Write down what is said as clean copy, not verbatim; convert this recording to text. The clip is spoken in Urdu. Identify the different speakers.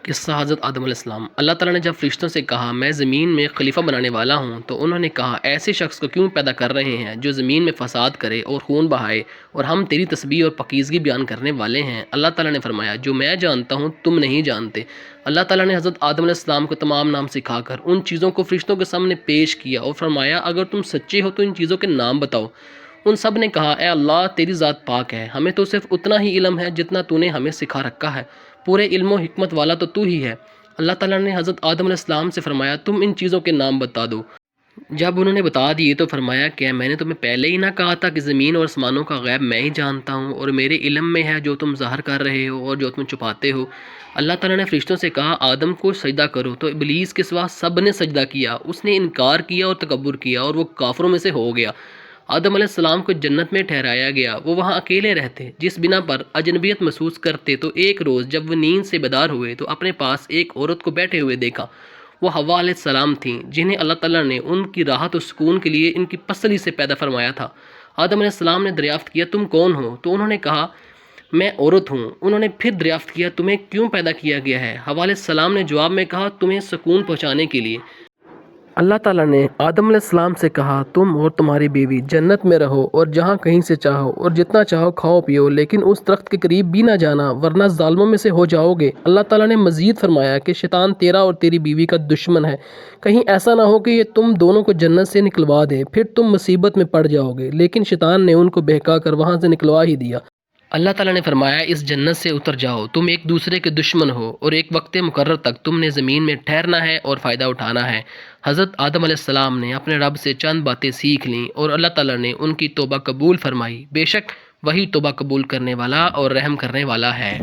Speaker 1: قصہ حضرت آدم علیہ السلام۔ اللہ تعالیٰ نے جب فرشتوں سے کہا میں زمین میں خلیفہ بنانے والا ہوں تو انہوں نے کہا ایسے شخص کو کیوں پیدا کر رہے ہیں جو زمین میں فساد کرے اور خون بہائے، اور ہم تیری تسبیح اور پاکیزگی بیان کرنے والے ہیں۔ اللہ تعالیٰ نے فرمایا جو میں جانتا ہوں تم نہیں جانتے۔ اللہ تعالیٰ نے حضرت آدم علیہ السلام کو تمام نام سکھا کر ان چیزوں کو فرشتوں کے سامنے پیش کیا اور فرمایا اگر تم سچے ہو تو ان چیزوں کے نام بتاؤ۔ ان سب نے کہا اے اللہ تیری ذات پاک ہے، ہمیں تو صرف اتنا ہی علم ہے جتنا تو نے ہمیں سکھا رکھا ہے، پورے علم و حکمت والا تو ہی ہے۔ اللہ تعالیٰ نے حضرت آدم علیہ السلام سے فرمایا تم ان چیزوں کے نام بتا دو۔ جب انہوں نے بتا دیے تو فرمایا کیا میں نے تمہیں پہلے ہی نہ کہا تھا کہ زمین اور آسمانوں کا غیب میں ہی جانتا ہوں، اور میرے علم میں ہے جو تم ظاہر کر رہے ہو اور جو تم چھپاتے ہو۔ اللہ تعالیٰ نے فرشتوں سے کہا آدم کو سجدہ کرو، تو ابلیس کے سوا سب نے سجدہ کیا، اس نے انکار کیا اور تکبر کیا اور وہ کافروں میں سے ہو گیا۔ آدم علیہ السلام کو جنت میں ٹھہرایا گیا، وہ وہاں اکیلے رہتے، جس بنا پر اجنبیت محسوس کرتے۔ تو ایک روز جب وہ نیند سے بیدار ہوئے تو اپنے پاس ایک عورت کو بیٹھے ہوئے دیکھا، وہ حوا علیہ السلام تھیں، جنہیں اللہ تعالیٰ نے ان کی راحت و سکون کے لیے ان کی پسلی سے پیدا فرمایا تھا۔ آدم علیہ السلام نے دریافت کیا تم کون ہو؟ تو انہوں نے کہا میں عورت ہوں۔ انہوں نے پھر دریافت کیا تمہیں کیوں پیدا کیا گیا ہے؟ حوا علیہ السلام نے جواب میں کہا تمہیں سکون پہنچانے کے لیے۔ اللہ تعالیٰ نے آدم علیہ السلام سے کہا تم اور تمہاری بیوی جنت میں رہو اور جہاں کہیں سے چاہو اور جتنا چاہو کھاؤ پیو، لیکن اس درخت کے قریب بھی نہ جانا ورنہ ظالموں میں سے ہو جاؤ گے۔ اللہ تعالیٰ نے مزید فرمایا کہ شیطان تیرا اور تیری بیوی کا دشمن ہے، کہیں ایسا نہ ہو کہ یہ تم دونوں کو جنت سے نکلوا دے، پھر تم مصیبت میں پڑ جاؤ گے۔ لیکن شیطان نے ان کو بہکا کر وہاں سے نکلوا ہی دیا۔ اللہ تعالیٰ نے فرمایا اس جنت سے اتر جاؤ، تم ایک دوسرے کے دشمن ہو اور ایک وقت مقرر تک تم نے زمین میں ٹھہرنا ہے اور فائدہ اٹھانا ہے۔ حضرت آدم علیہ السلام نے اپنے رب سے چند باتیں سیکھ لیں اور اللہ تعالیٰ نے ان کی توبہ قبول فرمائی، بے شک وہی توبہ قبول کرنے والا اور رحم کرنے والا ہے۔